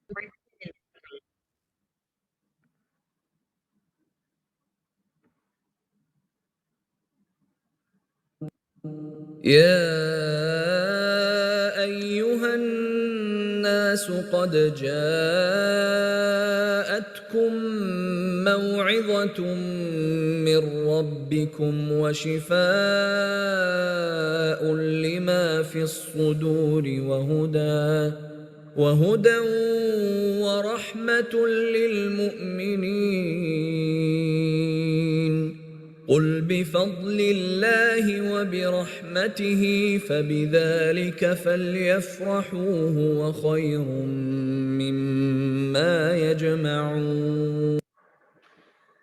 يا أيها الناس قد جاءتكم موعظة من ربكم وشفاء لما في الصدور وهدى ورحمة للمؤمنين. قل بفضل الله وبرحمته فبذلك فليفرحوا هو خير مما يجمعون.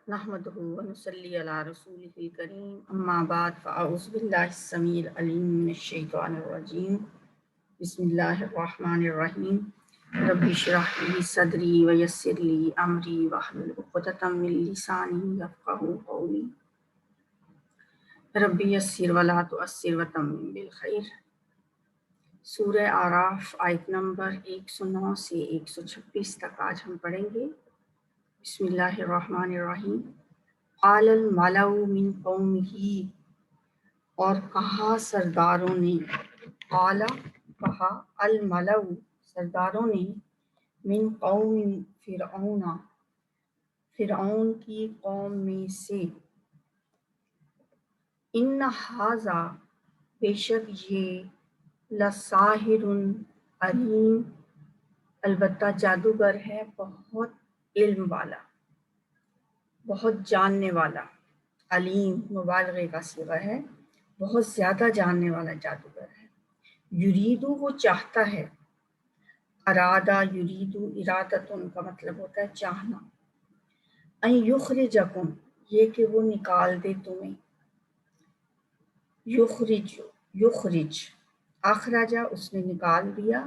نحمده ونصلي على رسوله الكريم اما بعد فاعوذ بالله السميع العليم من الشيطان الرجيم بسم الله الرحمن الرحيم رب اشرح لي صدري ويسر لي امري واحلل عقدة من لساني يفقهوا قولي رب يسر ولا تعسر وتمم بالخير۔ سورہ اعراف آیت نمبر 109 سے 126 تک آج ہم پڑھیں گے۔ بسم اللہ الرحمن الرحیم۔ قال الملأ من قومه، اور کہا سرداروں نے، قال کہا، الملأ سرداروں نے، من قوم فرعون فرعون کی قوم میں سے، ان ھذا بے شک یہ، لساحر علیم البتہ جادوگر ہے بہت علم والا، بہت جاننے والا۔ علیم مبالغے کا صیغہ ہے، بہت زیادہ جاننے والا جادوگر ہے۔ یریدو وہ چاہتا ہے، ارادہ یریدو ارادتن کا مطلب ہوتا ہے چاہنا، ان یخرجکم یہ کہ وہ نکال دے تمہیں، یخرج اخرجہ اس نے نکال دیا،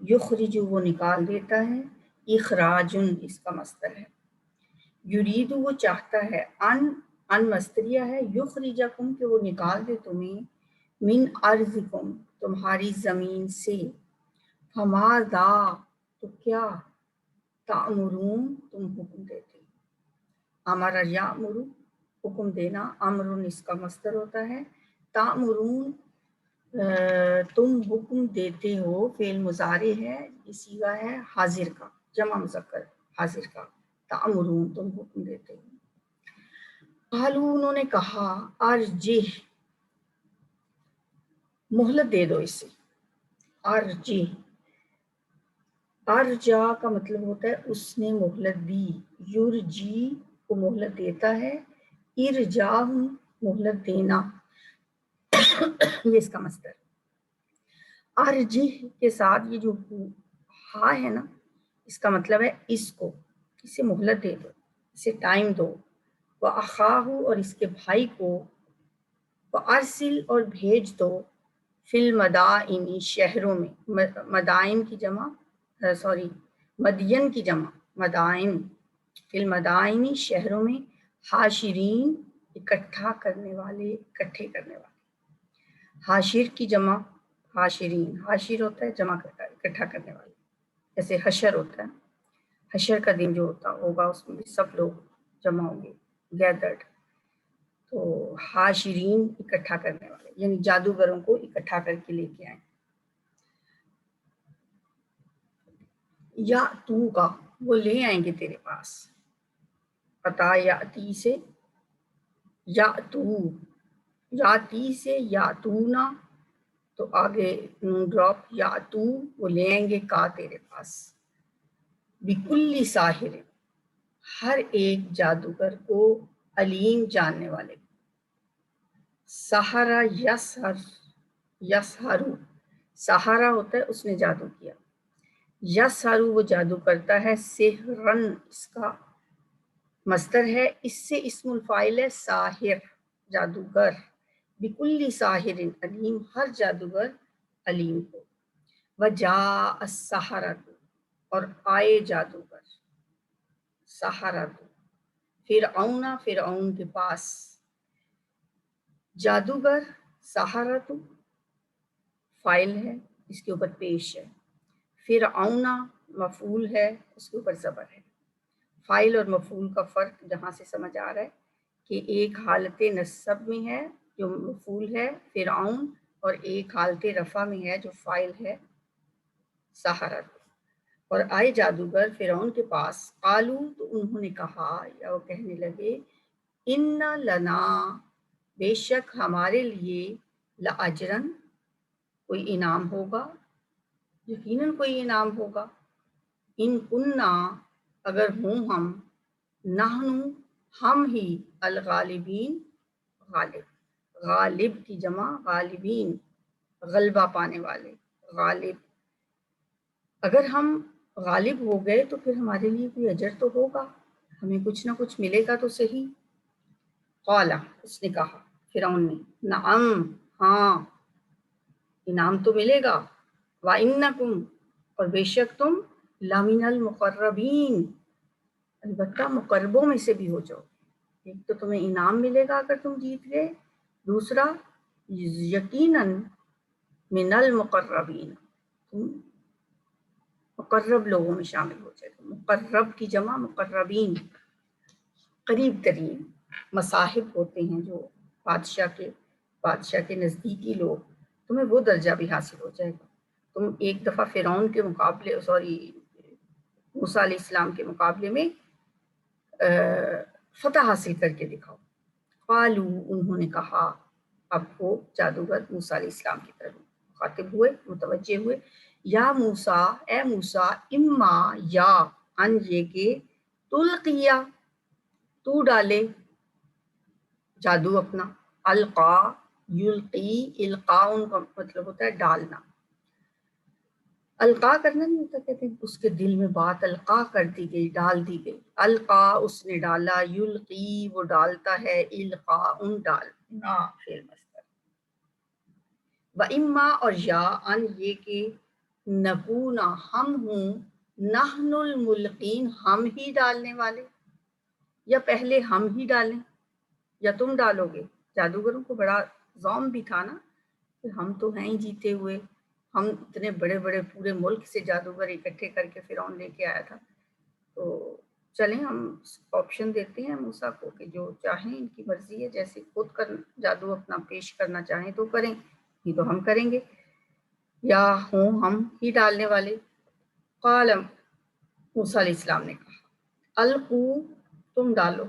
یخرج وہ نکال دیتا ہے، اخراجن اس کا مصدر ہے۔ یرید وہ چاہتا ہے، ان مصدریہ ہے، یخرجکم کہ وہ نکال دے تمہیں، من ارضکم تمہاری زمین سے، فماذا تو کیا، تأمرون تم حکم دیتے، امر یامر حکم دینا، امرن اس کا مصدر ہوتا ہے، تأمرون تم حکم دیتے ہو، فعل مضارع ہے، یہ صیغہ ہے حاضر کا، جمع مذکر حاضر کا، تأمرون تم حکم دیتے ہو۔ قالوا انہوں نے کہا، ارجہ مہلت دے دو اسے، ارجہ ارجا کا مطلب ہوتا ہے اس نے مہلت دی، یرجی کو مہلت دیتا ہے، ارجاء مہلت دینا، یہ اس کا مصدر۔ ارجہ کے ساتھ یہ جو ہا ہے نا، اس کا مطلب ہے اس کو، اسے مہلت دے دو، اسے ٹائم دو، وَأَخَاهُ اور اس کے بھائی کو، وَأَرْسِلْ اور بھیج دو، فی المدائن شہروں میں، مدائن کی جمع مدین کی جمع مدائن، فی المدائن شہروں میں، حاشرین اکٹھا کرنے والے، اکٹھے کرنے والے، حاشر کی جمع حاشرین، حاشر ہوتا ہے جمع کرتا ہے اکٹھا کرنے والے، جیسے حشر ہوتا ہے، حشر کا دن جو ہوگا اس میں بھی سب لوگ جمع ہوں گے، گیدرڈ، تو حاشرین اکٹھا کرنے والے، یعنی جادوگروں کو اکٹھا کر کے لے کے آئیں۔ یا تو کا وہ لے آئیں گے تیرے پاس، عطا یاتی سے، یا تو یاتی سے، یا تو نا تو آگے ڈراپ، یا تو وہ لے آئیں گے کا تیرے پاس، بکل ساحر ہر ایک جادوگر کو، علیم جاننے والے کو، سحرا یسہرو سحرا ہوتا ہے اس نے جادو کیا، یسہرو وہ جادو کرتا ہے، سحرن اس کا مصدر ہے، اس سے اسم الفاعل ہے ساحر جادوگر، بکل ساحر علیم ہر جادوگر علیم کو، وجاء السحرۃ اور آئے جادوگر، سحرۃ فرعون فرعون کے پاس، جادوگر سحرۃ فاعل ہے، اس کے اوپر پیش ہے، فرعون مفعول ہے اس کے اوپر زبر ہے. فاعل اور مفعول کا فرق جہاں سے سمجھ آ رہا ہے کہ ایک حالت نصب میں ہے جو مفعول ہے فرعون، اور ایک حالت رفع میں ہے جو فاعل ہے سحرہ. اور آئے جادوگر فرعون کے پاس، قالو تو انہوں نے کہا یا وہ کہنے لگے، ان لنا بے شک ہمارے لیے، لاجرن کوئی انعام ہوگا، یقیناً کوئی انعام ہوگا، ان کننا اگر ہوں ہم، نحن ہم ہی، الغالبین غالب، غالب کی جمع غالبین غلبہ پانے والے، غالب. اگر ہم غالب ہو گئے تو پھر ہمارے لیے کوئی اجر تو ہوگا، ہمیں کچھ نہ کچھ ملے گا تو صحیح. قال اس نے کہا فرعون نے، نعم ہاں انعام تو ملے گا، وَإِنَّكُمْ اور بے شک تم، لَمِنَ الْمُقَرَّبِينَ البتہ مقربوں میں سے بھی ہو جاؤ. ایک تو تمہیں انعام ملے گا اگر تم جیت گئے، دوسرا یقیناً من المقربین تم مقرب لوگوں میں شامل ہو جائے گا. مقرب کی جمع مقربین، قریب ترین. مصاحب ہوتے ہیں جو بادشاہ کے نزدیکی لوگ، تمہیں وہ درجہ بھی حاصل ہو جائے گا. تم ایک دفعہ فرعون کے مقابلے موسیٰ علیہ السلام کے مقابلے میں فتح حاصل کر کے دکھاؤ. قالو انہوں نے کہا، اب وہ جادوگر موسیٰ علیہ السلام کی طرف مخاطب ہوئے، متوجہ ہوئے، یا موسیٰ اے موسیٰ، اما یا ان یہ کہ تلقیا تو ڈالے جادو اپنا، القا یلقی، القا ان کا مطلب ہوتا ہے ڈالنا، القا کرنا نہیں ہوتا، کہتے ہیں اس کے دل میں بات القا کر دی گئی، ڈال دی گئی. القا اس نے ڈالا، یلقی وہ ڈالتا ہے، القا ان ڈالنا فعل مصدر. و اما اور یا ان یہ کہ نکونا ہم ہوں، نحن الملقین ہم ہی ڈالنے والے، یا پہلے ہم ہی ڈالیں یا تم ڈالو گے. جادوگروں کو بڑا ذوم بھی تھا نا کہ ہم تو ہیں ہی جیتے ہوئے، ہم اتنے بڑے بڑے پورے ملک سے جادوگر اکٹھے کر کے فرعون لے کے آیا تھا، تو چلیں ہم آپشن دیتے ہیں موسیٰ کو کہ جو چاہیں ان کی مرضی ہے، جیسے خود کر جادو اپنا پیش کرنا چاہیں تو کریں، یہ تو ہم کریں گے، یا ہوں ہم ہی ڈالنے والے. قال موسیٰ علیہ السلام نے کہا، القو تم ڈالو،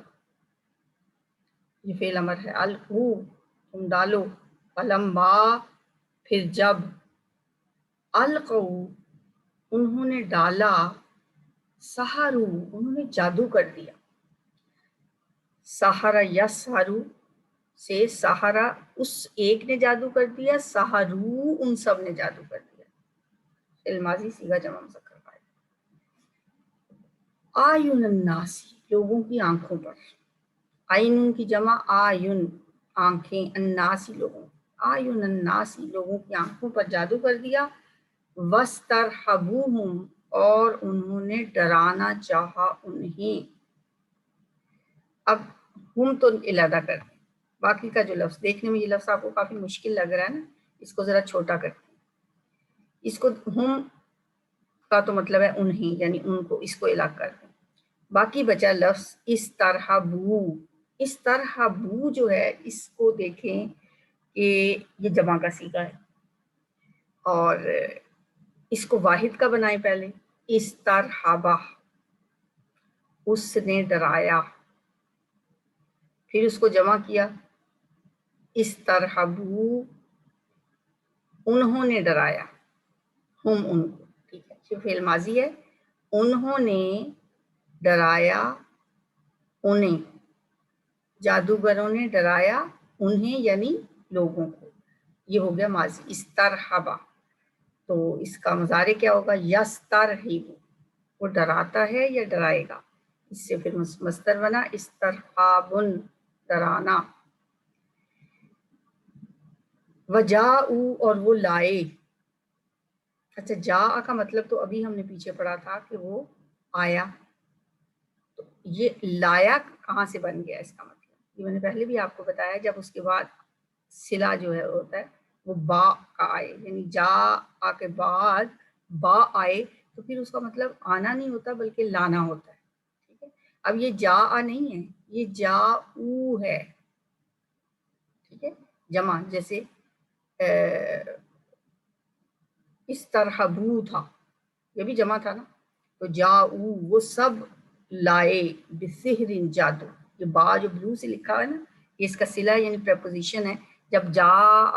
یہ فعل امر ہے، القو تم ڈالو، فلما پھر جب، القو انہوں نے ڈالا، سحرو انہوں نے جادو کر دیا. سحرا یسحرو سے سحرا اس ایک نے جادو کر دیا، سحرو ان سب نے جادو کر دیا. فعل ماضی صیغہ جمع مذکر فاعل. آیون الناسی لوگوں کی آنکھوں پر، آئین کی جمع آیون آنکھیں، الناسی لوگوں، آیون الناسی لوگوں کی آنکھوں پر جادو کر دیا. وَاسْتَرْحَبُوهُمْ اور انہوں نے ڈرانا چاہا انہیں. اب ہم تو علیحدہ کر دیں، باقی کا جو لفظ دیکھنے میں یہ لفظ آپ کو کافی مشکل لگ رہا ہے نا، اس کو ذرا چھوٹا کرتے ہیں. اس کو ہم کا تو مطلب ہے انہیں، یعنی ان کو، اس کو الگ کر دیں. باقی بچا لفظ استرحبو. استرحبو جو ہے اس کو دیکھیں کہ یہ جمع کا صیغہ ہے، اور اس کو واحد کا بنائیں پہلے، استرحبہ اس نے ڈرایا، پھر اس کو جمع کیا، استرحبو انہوں نے ڈرایا، ہم ان کو، ٹھیک ہے، یہ فعل ماضی ہے، انہوں نے ڈرایا انہیں، جادوگروں نے ڈرایا انہیں یعنی لوگوں کو. یہ ہو گیا ماضی استرحبہ. تو اس کا مضارع کیا ہوگا، یسترحب وہ ڈراتا ہے یا ڈرائے گا، اس سے پھر مصدر بنا استرحابن ڈرانا. وجاؤ اور وہ لائے. اچھا جا کا مطلب تو ابھی ہم نے پیچھے پڑھا تھا کہ وہ آیا، تو یہ لایا کہاں سے بن گیا اس کا مطلب، یہ میں نے پہلے بھی آپ کو بتایا، جب اس کے بعد صلہ جو ہے ہوتا ہے وہ با کا آئے، یعنی جا آ کے بعد با آئے تو پھر اس کا مطلب آنا نہیں ہوتا بلکہ لانا ہوتا ہے، ٹھیک ہے. اب یہ جا آ نہیں ہے، یہ جا او ہے، ٹھیک ہے. جمع جیسے اس طرح بو تھا، یہ بھی جمع تھا نا. تو جا او وہ سب لائے بسحر جادو. یہ با جو بلو سے لکھا ہے نا، یہ اس کا صلہ یعنی پریپوزیشن ہے. جب جا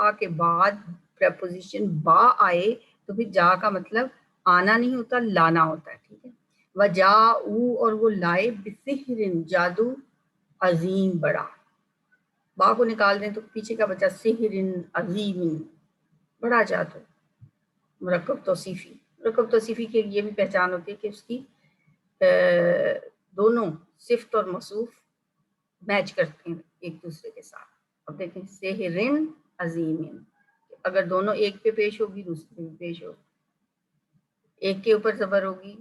آ کے بعد پریپوزیشن با آئے تو پھر جا کا مطلب آنا نہیں ہوتا، لانا ہوتا ہے، ٹھیک ہے. وجا او اور وہ لائے بسحر جادو عظیم بڑا. با کو نکال دیں تو پیچھے کا بچا سحر عظیم بڑا جادو. مرکب توصیفی، مرکب توصیفی کی یہ بھی پہچان ہوتی ہے کہ اس کی دونوں صفت اور موصوف میچ کرتے ہیں ایک دوسرے کے ساتھ. اب دیکھیں سحر عظیم، اگر دونوں ایک پہ پیش ہوگی دوسرے پہ پیش ہوگی. ایک کے اوپر زبر ہوگی،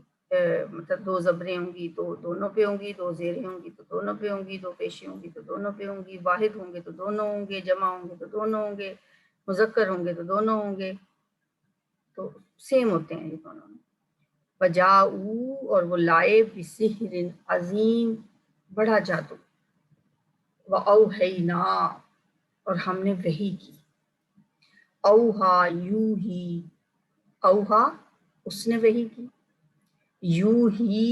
مطلب دو زبریں ہوں گی تو دونوں پہ ہوں گی، دو زیریں ہوں گی تو دونوں پہ ہوں گی، دو پیشیں ہوں گی تو دونوں پہ ہوں گی، واحد ہوں گے تو دونوں ہوں گے، جمع ہوں گے تو دونوں ہوں گے، مذکر ہوں گے تو دونوں ہوں گے. تو سیم ہوتے ہیں یہ دونوں. وجاؤ اور وہ لائے بسحر عظیم بڑا جادو. وأوحینا اور ہم نے وحی کی. اوہا یو ہی، اوہا اس نے وحی کی، یو ہی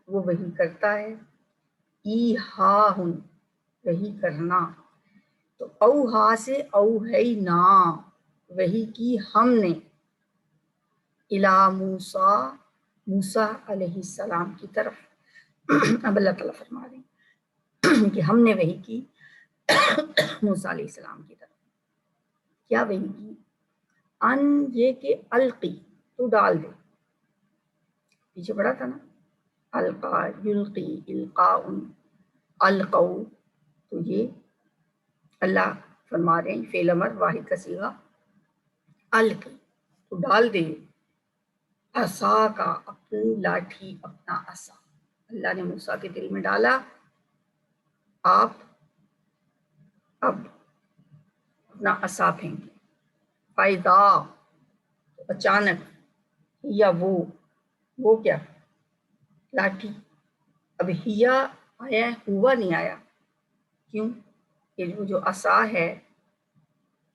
وہ وحی کرتا ہے، ایہاہن وحی کرنا. تو اوہا سے اوحینا وحی کی ہم نے، الی موسیٰ موسیٰ علیہ السلام کی طرف. اب اللہ تعالیٰ فرما رہے ہیں کہ ہم نے وحی کی موسیٰ علیہ السلام کی طرف. کیا وحی کی؟ ان یہ کہ القی تو ڈال دے. پیچھے پڑا تھا نا القا یلقی القاء، القو. تو یہ اللہ فرما رہے ہیں فعل امر واحد کا صیغہ القی تو ڈال دے، عصا کا اپنی لاٹھی اپنا عصا. اللہ نے موسیٰ کے دل میں ڈالا آپ اب اپنا عصا پھینکیں. فائدہ اچانک، یا وہ کیا لاٹھی. اب ہیا آیا ہے، ہوا نہیں آیا. کیوں؟ کہ وہ جو عصا ہے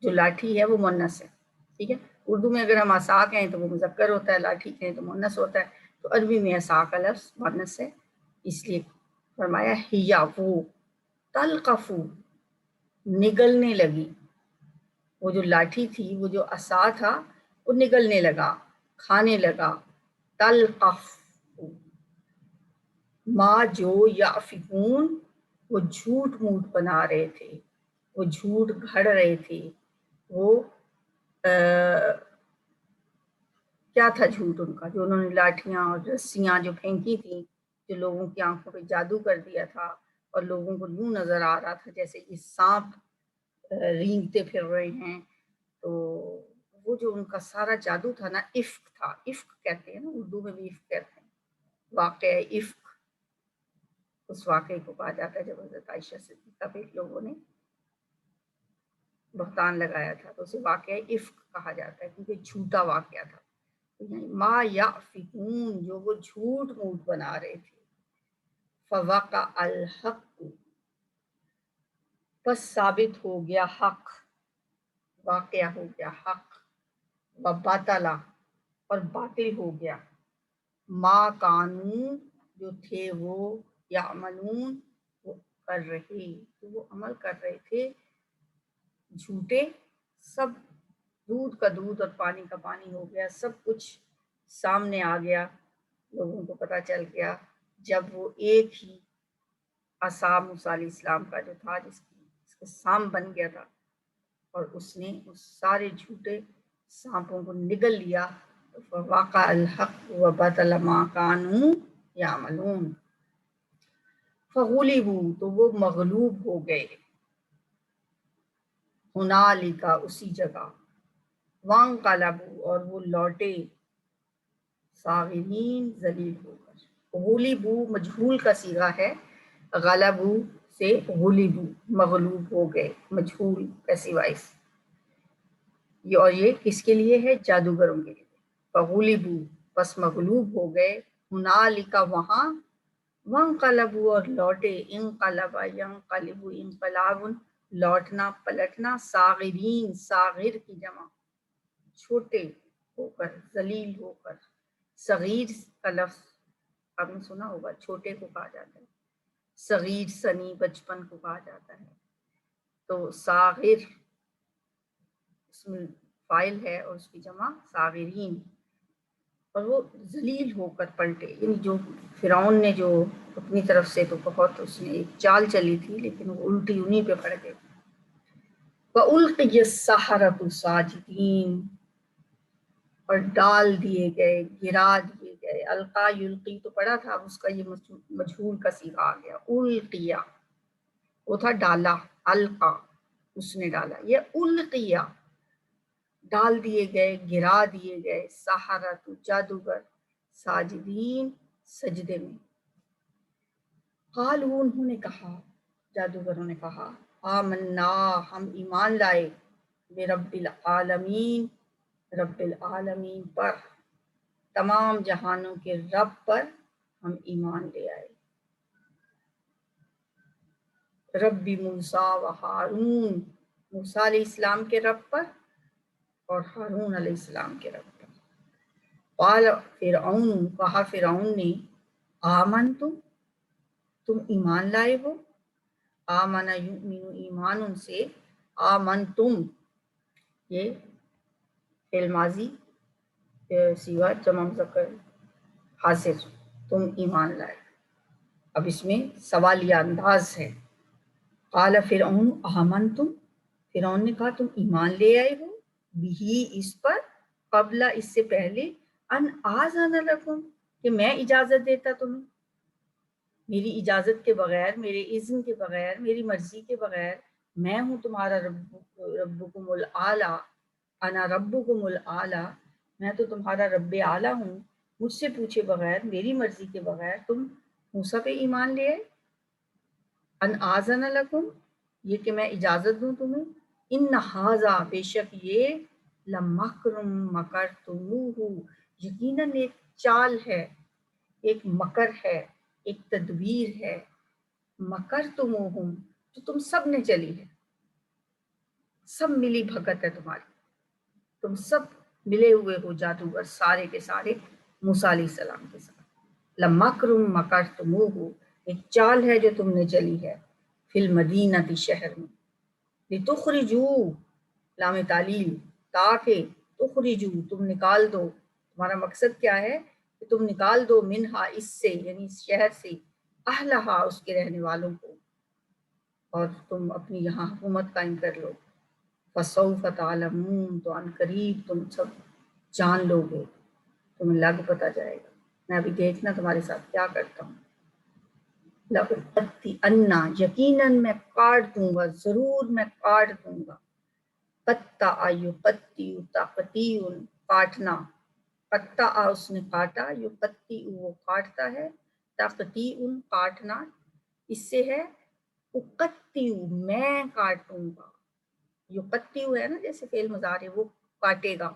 جو لاٹھی ہے وہ مؤنث ہے، ٹھیک ہے. اردو میں اگر ہم عصا کہیں تو وہ مذکر ہوتا ہے، لاٹھی کہیں تو مؤنث ہوتا ہے. تو عربی میں عصا کا لفظ مؤنث ہے، اس لیے فرمایا ہیا وہ تلقف نگلنے لگی. وہ جو لاٹھی تھی، وہ جو عصا تھا وہ نگلنے لگا، کھانے لگا. تلقف ما جو یافکون وہ جھوٹ موٹ بنا رہے تھے، وہ جھوٹ گھڑ رہے تھے. وہ کیا تھا جھوٹ ان کا؟ جو انہوں نے لاٹھیاں اور رسیاں جو پھینکی تھیں، جو لوگوں کی آنکھوں پہ جادو کر دیا تھا اور لوگوں کو یوں نظر آ رہا تھا جیسے یہ سانپ رینگتے پھر رہے ہیں. تو وہ جو ان کا سارا جادو تھا نا، افک تھا. افک کہتے ہیں نا، اردو میں بھی افک کہتے ہیں. واقعہ افک اس واقعے کو کہا جاتا ہے جب حضرت عائشہ صدیقہ پہ لوگوں نے بہتان لگایا تھا تو اسے واقعہ افک کہا جاتا ہے کیونکہ جھوٹا واقعہ تھا. ما یافکون جو وہ جھوٹ موٹ بنا رہے تھے. فوقع الحق پس ثابت ہو گیا حق، واقعہ ہو گیا حق. وباطل اور باطل ہو گیا، ما کانو جو تھے وہ یعملون وہ کر رہے، تو وہ عمل کر رہے تھے جھوٹے. سب دودھ کا دودھ اور پانی کا پانی ہو گیا، سب کچھ سامنے آ گیا، لوگوں کو پتہ چل گیا جب وہ ایک ہی عصا موسیٰ علیہ السلام کا جو تھا جس کا سام بن گیا تھا اور اس نے اس سارے جھوٹے سانپوں کو نگل لیا. فوقع الحق وبطل ما کانوا یعملون. فغلبوا تو وہ مغلوب ہو گئے، ہنالک اسی جگہ، وانقلبوا اور وہ لوٹے، صاغرین ذلیل ہو کر. غلبوا مجہول کا صیغہ ہے، غلبوا سے غلبوا مغلوب ہو گئے، مجہول پیسیو وائس. اور یہ کس کے لیے ہے؟ جادوگروں کے لیے. فغلبوا بس مغلوب ہو گئے، ہنالک وہاں، وانقلبوا اور لوٹے، انقلب ینقلب انقلاب لوٹنا پلٹنا، صاغرین صاغر کی جمع چھوٹے ہو کر، ذلیل ہو کر. صغیر کا لفظ آپ نے سنا ہوگا، چھوٹے کو کہا جاتا ہے، صغیر سنی بچپن کو کہا جاتا ہے. تو صاغر اسم فاعل ہے اور اس کی جمع صاغرین، اور وہ ذلیل ہو کر پلٹے. یعنی جو فرعون نے جو اپنی طرف سے تو بہت اس نے ایک چال چلی تھی، لیکن وہ الٹی انہی پہ پڑ گئے. وَأُلْقِيَ السَّحَرَةُ ساجدین، اور ڈال دیے گئے، گرا دیے گئے. القا یلقی تو پڑا تھا، اس کا یہ مجہول کا صیغہ آ گیا. القیا وہ تھا ڈالا، القا اس نے ڈالا، یہ القیا ڈال دیے گئے، گرا دیے گئے. سحرۃ جادوگر، ساجدین سجدے میں. قالوا انہوں نے کہا، جادوگروں نے کہا، آمنا ہم ایمان لائے، برب العالمین رب العالمین پر، تمام جہانوں کے رب پر ہم ایمان لے آئے. رب موسیٰ و ہارون، موسیٰ علیہ السلام کے رب پر اور ہارون علیہ السلام کے رب پر. قال فرعون، کہا فرعون نے، تم ایمان لائے ہو. آمن یؤمن ایمان ان سے، آمنتم یہ فعل ماضی صیغہ جمع مذکر حاضر، تم ایمان لائے. اب اس میں سوالیہ انداز ہے. قال فرعون آمنتم، فرعون نے کہا تم ایمان لے آئے ہو، بھی اس پر، قبل اس سے پہلے، ان آذن لکم کہ میں اجازت دیتا تمہیں. میری اجازت کے بغیر، میرے اذن کے بغیر، میری مرضی کے بغیر میں ہوں تمہارا ربکم الاعلی، انا ربکم الاعلی، میں تو تمہارا رب اعلیٰ ہوں. مجھ سے پوچھے بغیر، میری مرضی کے بغیر تم موسیٰ پہ ایمان لے آئے. ان آذن لکم یہ کہ میں اجازت دوں تمہیں. ان ھذا بے شک یہ، لمکر مکرتموہ یقیناً ایک چال ہے، ایک مکر ہے، ایک تدبیر ہے. مکرتموہم جو تم سب نے چلی ہے، سب ملی بھگت ہے تمہاری، تم سب ملے ہوئے ہو جادوگر سارے کے سارے موسیٰ علیہ السلام کے ساتھ. لمکر مکرتموہ ایک چال ہے جو تم نے چلی ہے، فی المدینہ شہر میں. لتخرجو لام تعلیل، تاکہ تخرجو تم نکال دو. تمہارا مقصد کیا ہے کہ تم نکال دو، منہا اس سے یعنی اس شہر سے، اہلہا اس کے رہنے والوں کو، اور تم اپنی یہاں حکومت قائم کر لو. فسوف تعلمون تو ان قریب تم سب جان لو گے، تمہیں لگ پتہ جائے گا. میں ابھی دیکھنا تمہارے ساتھ کیا کرتا ہوں. لَأُقَطِّعَنَّ یقیناً میں کاٹ دوں گا، ضرور میں کاٹ دوں گا. قطع یقطع تقطیع کاٹنا، قطع اس نے کاٹا، یقطع وہ کاٹتا ہے، تقطیع کاٹنا. اس سے ہے اقطع میں کاٹوں گا. یقطع ہے نا جیسے فعل مضارع، وہ کاٹے گا،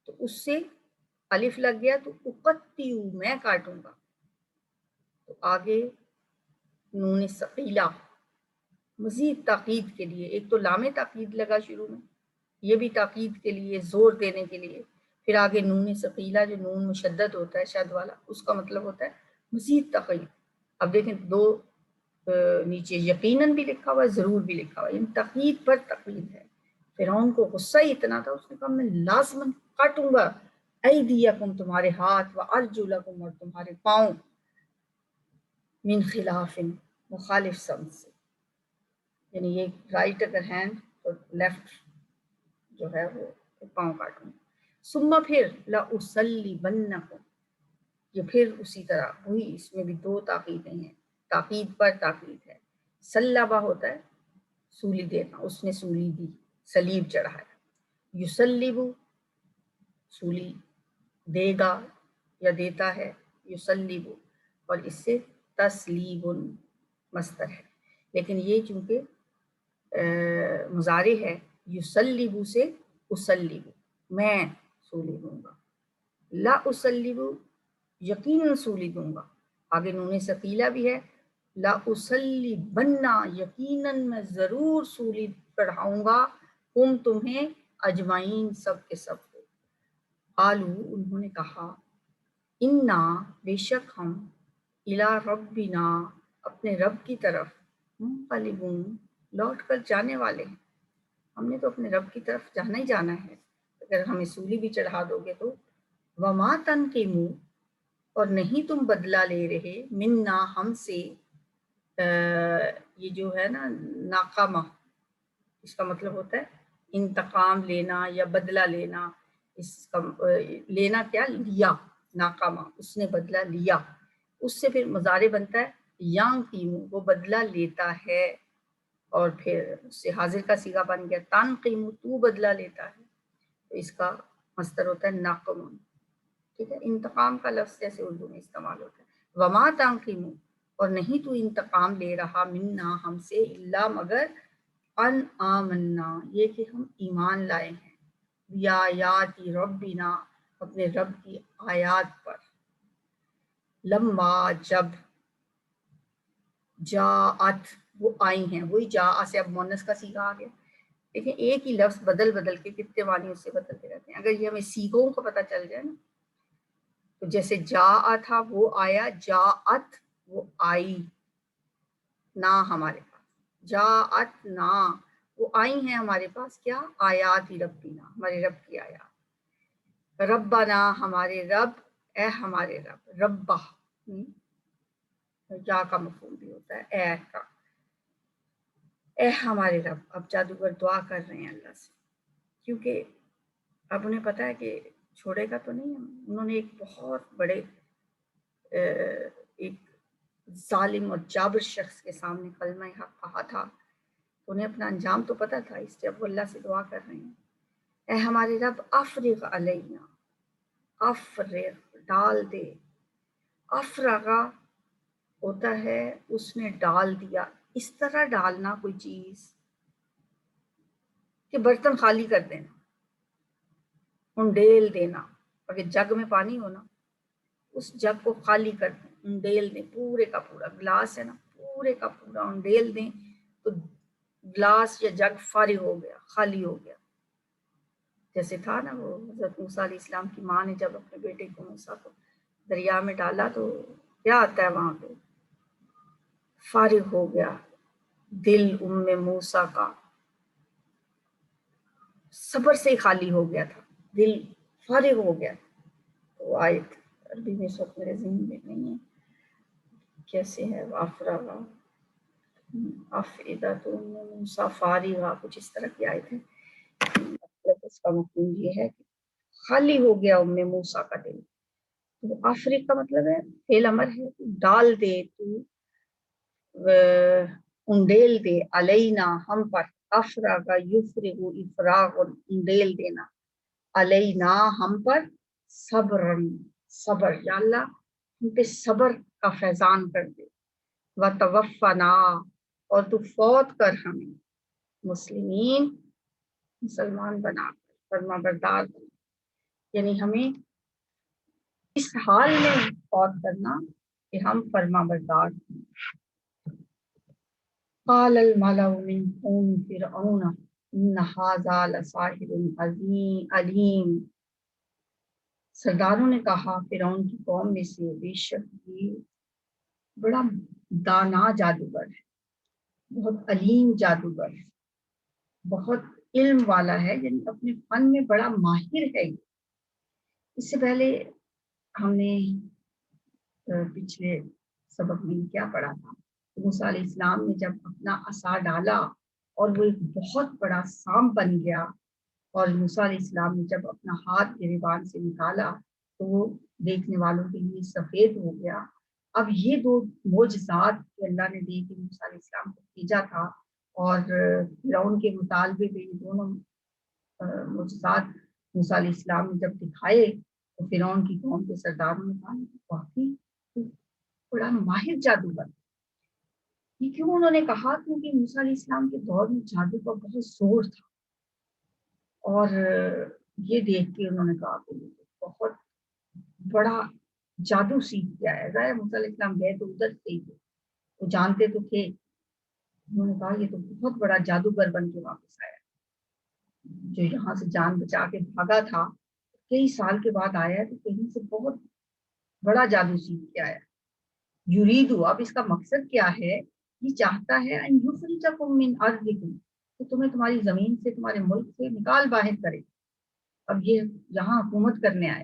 تو اس سے الف لگ گیا تو اقطع میں کاٹوں گا. تو آگے نون ثقیلہ مزید تاکید کے لیے، ایک تو لام تاکید لگا شروع میں، یہ بھی تاکید کے لیے، زور دینے کے لیے. پھر آگے نون ثقیلہ جو نون مشدد ہوتا ہے شد والا، اس کا مطلب ہوتا ہے مزید تاکید. اب دیکھیں دو نیچے یقیناً بھی لکھا ہوا ہے، ضرور بھی لکھا ہوا ہے، یعنی تاکید پر تاکید ہے. فرعون کو غصہ ہی اتنا تھا، اس نے کہا میں لازماً کاٹوں گا ایدیکم تمہارے ہاتھ، وارجلکم اور تمہارے پاؤں، من خلاف مخالف سمت سے. یعنی یہ رائٹ اگر ہینڈ تو لیفٹ جو ہے وہ پاؤں کاٹوں. ثم پھر لأصلبنکم، یہ پھر اسی طرح ہوئی، اس میں بھی دو تاکیدیں ہیں، تاکید پر تاکید ہے. سلبہ ہوتا ہے سولی دینا، اس نے سولی دی، سلیب چڑھایا. یسلب سولی دے گا یا دیتا ہے، یسلب، اور اس سے تسلیب مصدر ہے. لیکن یہ چونکہ مضارع ہے، یسلب سے اسلب میں سولی دوں گا. لا اسلب یقیناً سولی دوں گا، آگے نون ثقیلہ بھی ہے، لا اسلبنا یقیناً میں ضرور سولی چڑھاؤں گا، تمہیں اجمعین سب کے سب کو۔ قالو انہوں نے کہا، انا بے شک ہم، الی ربنا اپنے رب کی طرف، منقلبون لوٹ کر جانے والے ہیں، ہم نے تو اپنے رب کی طرف جانا ہی جانا ہے، اگر ہمیں سولی بھی چڑھا دو گے تو۔ وما تنقموا اور نہیں تم بدلہ لے رہے، منا ہم سے، یہ جو ہے نا ناقامہ، اس کا مطلب ہوتا ہے انتقام لینا یا بدلہ لینا، اس کا لینا کیا، لیا، ناقامہ اس نے بدلہ لیا، اس سے پھر مضارع بنتا ہے ینقم، وہ بدلہ لیتا ہے، اور پھر اس سے حاضر کا صیغہ بن گیا تنقم، تو بدلہ لیتا ہے، تو اس کا مصدر ہوتا ہے ناقم، ٹھیک ہے، انتقام کا لفظ جیسے اردو میں استعمال ہوتا ہے۔ وما تنقم اور نہیں تو انتقام لے رہا، منا ہم سے، الا مگر، ان آمنا یہ کہ ہم ایمان لائے ہیں، بیایات ربنا اپنے رب کی آیات پر، لما جب، جاءت وہ آئی ہیں، وہی جاء سے اب مونس کا صیغہ آ گیا، دیکھیں ایک ہی لفظ بدل بدل کے کتنے معنی اس سے بدلتے رہتے ہیں، اگر یہ ہمیں صیغوں کو پتہ چل جائے نا، تو جیسے جاء تھا وہ آیا، جاءت وہ آئی، نا ہمارے پاس، جاءت نا وہ آئی ہیں ہمارے پاس، کیا، آیات ربنا ہمارے رب کی آیات، ربنا ہمارے رب، اے ہمارے رب، ربہ جا کا مفہوم بھی ہوتا ہے اے کا، اے ہمارے رب۔ اب جادوگر دعا کر رہے ہیں اللہ سے، کیونکہ اب انہیں پتا ہے کہ چھوڑے گا تو نہیں، انہوں نے ایک بہت بڑے ایک ظالم اور جابر شخص کے سامنے کلمہ حق کہا تھا، تو انہیں اپنا انجام تو پتہ تھا، اس لیے اب وہ اللہ سے دعا کر رہے ہیں، اے ہمارے رب افرغ علینا، افرغ ڈال دے، افرغا ہوتا ہے اس نے ڈال دیا، اس طرح ڈالنا کوئی چیز کہ برتن خالی کر دینا، انڈیل دینا، اگر جگ میں پانی ہونا اس جگ کو خالی کر دیں، انڈیل دیں، پورے کا پورا گلاس ہے نا، پورے کا پورا انڈیل دیں تو گلاس یا جگ فارغ ہو گیا، خالی ہو گیا، جیسے تھا نا وہ حضرت موسیٰ علیہ السلام کی ماں نے جب اپنے بیٹے کو موسیٰ کو دریا میں ڈالا تو کیا آتا ہے وہاں پہ، فارغ ہو گیا دل ام موسیٰ کا، صبر سے خالی ہو گیا تھا، دل فارغ ہو گیا، تو آیت عربی میں اس وقت میرے ذہن میں نہیں ہے کیسے ہے، افرغا افئدۃ موسیٰ فارغا، کچھ اس طرح کی آیت ہے، مطلب اس کا مفہوم یہ ہے کہ خالی ہو گیا ام موسیٰ کا دل، تو افرغ کا مطلب ہے فعل امر ہے، ڈال دے تو، انڈیل دے، علینا ہم پر، افرغ یفرغ افراغ انڈیل دینا، علینا ہم پر، صبرن صبر، یا اللہ ہم پہ صبر کا فیضان کر دے، وتوفنا اور تو فوت کر ہمیں، مسلمین مسلمان بنا کر، فرما بردار بنا، یعنی ہمیں اس حال میں فوت کرنا کہ ہم فرما بردار ہیں۔ قال الملأ من قوم فرعون ان هذا لساحر علیم، سرداروں نے کہا فرعون کی قوم میں سے، بے شک یہ بڑا دانا جادوگر ہے، بہت علیم جادوگر ہے، بہت علم والا ہے، یعنی اپنے فن میں بڑا ماہر ہے۔ اس سے پہلے ہم نے پچھلے سبق میں کیا پڑھا تھا، موسیٰ علیہ السلام نے جب اپنا عصا ڈالا اور وہ ایک بہت بڑا سانپ بن گیا، اور موسیٰ علیہ السلام نے جب اپنا ہاتھ گریبان سے نکالا تو وہ دیکھنے والوں کے لیے سفید ہو گیا۔ اب یہ دو معجزات جو اللہ نے دی کہ موسیٰ علیہ السلام کو بھیجا تھا، اور فرعون کے مطالبے پہ یہ دونوں معجزات موسیٰ علیہ السلام نے جب دکھائے تو فرعون کی قوم کے سرداروں نے کہا واقعی بڑا ماہر جادوگر، یہ کیوں انہوں نے کہا، کیونکہ موسیٰ علیہ السلام کے دور میں جادو کا بہت زور تھا، اور یہ دیکھ کے انہوں نے کہا کہ بہت بڑا جادو سیکھ کے آیا. ظاہر موسیٰ علیہ السلام گئے تو ادھر سے ہی تھے, وہ جانتے تو تھے. انہوں نے کہا یہ تو بہت بڑا جادوگر بن کے واپس آیا, جو یہاں سے جان بچا کے بھاگا تھا, کئی سال کے بعد آیا تو کہیں سے بہت بڑا جادو سیکھ کے آیا. یریدو, اب اس کا مقصد کیا ہے, یہ چاہتا ہے ان یخرجکم من ارضکم, کہ تمہیں تمہاری زمین سے, تمہارے ملک سے نکال باہر کرے. اب یہ یہاں حکومت کرنے آئے.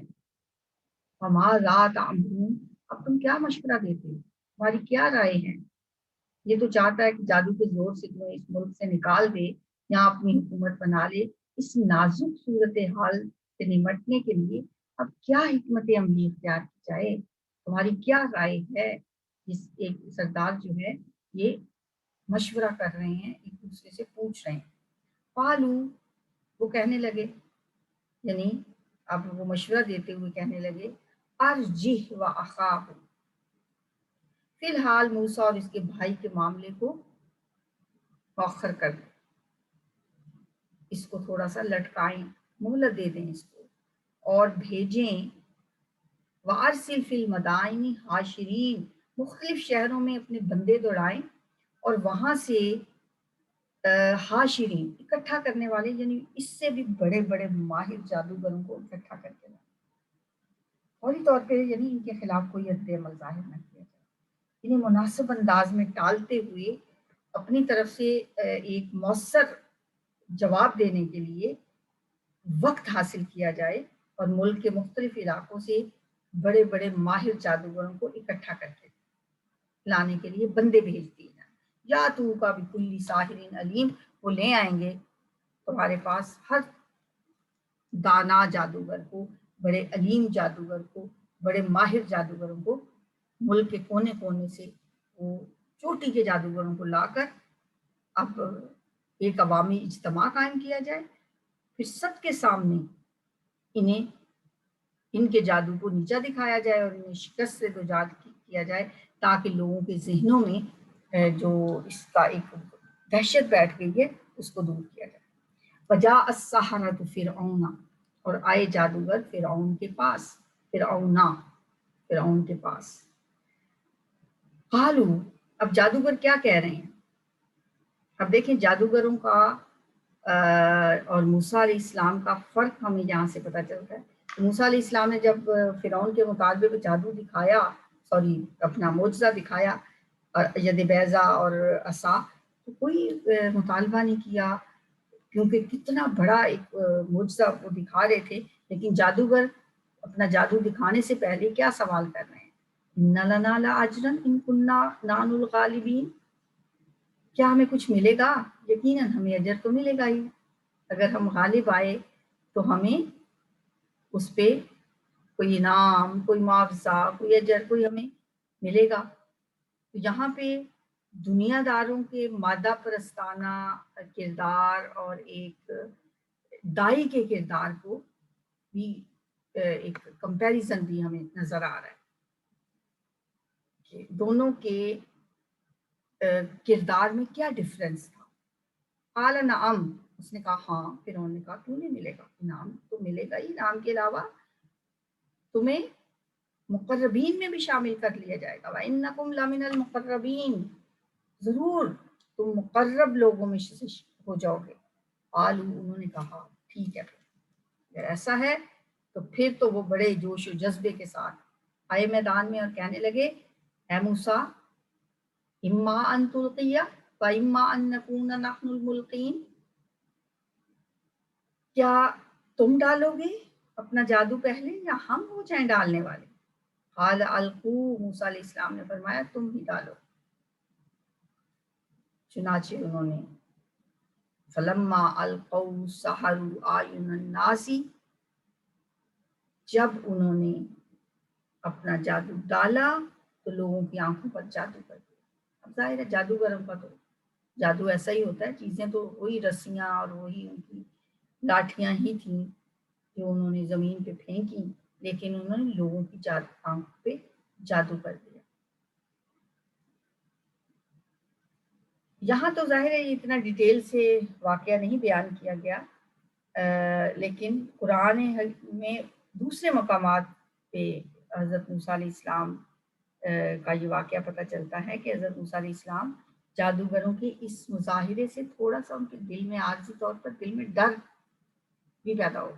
فماذا تعملون, اب تم کیا مشورہ دیتے ہو, تمہاری کیا رائے ہیں؟ یہ تو چاہتا ہے کہ جادو کے زور سے تمہیں اس ملک سے نکال دے, یہاں اپنی حکومت بنا لے. اس نازک صورتحال سے نمٹنے کے لیے اب کیا حکمت عملی اختیار کی جائے, تمہاری کیا رائے ہے؟ اس ایک سردار جو ہے یہ مشورہ کر رہے ہیں, ایک دوسرے سے پوچھ رہے ہیں. قالو, وہ کہنے لگے, یعنی اب وہ مشورہ دیتے ہوئے کہنے لگے, ارجح و اخاہ, فی الحال موسیٰ اور اس کے بھائی کے معاملے کو مؤخر کر دیں, اس کو تھوڑا سا لٹکائیں, مہلت دے دیں اس کو, اور بھیجیں. وارسل فی المدائن حاشرین, مختلف شہروں میں اپنے بندے دوڑائیں, اور وہاں سے حاشرین, اکٹھا کرنے والے, یعنی اس سے بھی بڑے بڑے ماہر جادوگروں کو اکٹھا کر کے لائیں. فوری طور پہ یعنی ان کے خلاف کوئی رد عمل ظاہر نہ کیا جائے, انہیں مناسب انداز میں ٹالتے ہوئے اپنی طرف سے ایک مؤثر جواب دینے کے لیے وقت حاصل کیا جائے, اور ملک کے مختلف علاقوں سے بڑے بڑے ماہر جادوگروں کو اکٹھا کر کے لانے کے لیے بندے بھیج دیے جائیں. یا تو کا بکل ساحر علیم, وہ لے آئیں گے تمہارے پاس ہر دانا جادوگر کو, بڑے علیم جادوگر کو, بڑے ماہر جادوگروں کو, ملک کے کونے کونے سے وہ چوٹی کے جادوگروں کو لا کر اب ایک عوامی اجتماع قائم کیا جائے. پھر سب کے سامنے انہیں ان کے جادو کو نیچا دکھایا جائے اور انہیں شکست سے دوچار کیا جائے, تاکہ لوگوں کے ذہنوں میں جو اس کا ایک دہشت بیٹھ گئی ہے اس کو دور کیا جائے. وجاء السحرۃ فرعون, اور آئے جادوگر فرعون کے پاس, فرعون کے پاس. قالو, اب جادوگر کیا کہہ رہے ہیں, اب دیکھیں جادوگروں کا اور موسیٰ علیہ السلام کا فرق ہمیں یہاں سے پتہ چلتا ہے. موسیٰ علیہ السلام نے جب فرعون کے مطالبے پہ جادو دکھایا, اپنا معجزہ دکھایا, ید بیضا اور عصا, تو کوئی مطالبہ نہیں کیا, کیونکہ کتنا بڑا ایک معجزہ وہ دکھا رہے تھے. لیکن جادوگر اپنا جادو دکھانے سے پہلے کیا سوال کر رہے ہیں, اِنَّ لَنَا لَأَجْرًا إِن كُنَّا نَحْنُ الْغَالِبِينَ, کیا ہمیں کچھ ملے گا؟ یقیناً ہمیں اجر تو ملے گا ہی, اگر ہم غالب آئے تو ہمیں اس پہ کوئی انعام, کوئی معاوضہ, کوئی اجر, کوئی ہمیں ملے گا. تو یہاں پہ دنیا داروں کے مادہ پرستانہ کردار اور ایک دائی کے کردار کو بھی ایک کمپیریزن بھی ہمیں نظر آ رہا ہے کہ دونوں کے کردار میں کیا ڈفرینس تھا. قال نعم, اس نے کہا ہاں. پھر انہوں نے کہا کیوں نہیں ملے گا, انعام تو ملے گا ہی, انعام کے علاوہ تمہیں مقربین میں بھی شامل کر لیا جائے گا. وَإِنَّكُمْ لَمِنَ الْمُقَرَّبِينَ, ضرور تم مقرب لوگوں میں سے ہو جاؤ گے. قالوا, انہوں نے کہا ٹھیک ہے, اگر ایسا ہے تو پھر تو وہ بڑے جوش و جذبے کے ساتھ آئے میدان میں اور کہنے لگے, اے موسیٰ, اما ان تلقی واما ان نکون نحن الملقین, کیا تم ڈالو گے اپنا جادو پہلے یا ہم ہو جائیں ڈالنے والے؟ قال القوا, موسیٰ علیہ السلام نے فرمایا تم ہی ڈالو. چنانچہ انہوں نے فلما القوا سحروا اعین الناس, جب انہوں نے اپنا جادو ڈالا تو لوگوں کی آنکھوں پر جادو کر دیا. اب ظاہر ہے جادوگروں کا تو جادو ایسا ہی ہوتا ہے, چیزیں تو وہی رسیاں اور وہی ان کی لاٹھیاں ہی تھیں جو انہوں نے زمین پہ پھینکی, لیکن انہوں نے لوگوں کی آنکھوں پہ جادو کر دیا. یہاں تو ظاہر ہے اتنا ڈیٹیل سے واقعہ نہیں بیان کیا گیا, لیکن قرآن میں دوسرے مقامات پہ حضرت موسیٰ علیہ السلام کا یہ واقعہ پتہ چلتا ہے کہ حضرت موسیٰ علیہ السلام جادوگروں کے اس مظاہرے سے تھوڑا سا ان کے دل میں عارضی طور پر دل میں ڈر بھی پیدا ہو.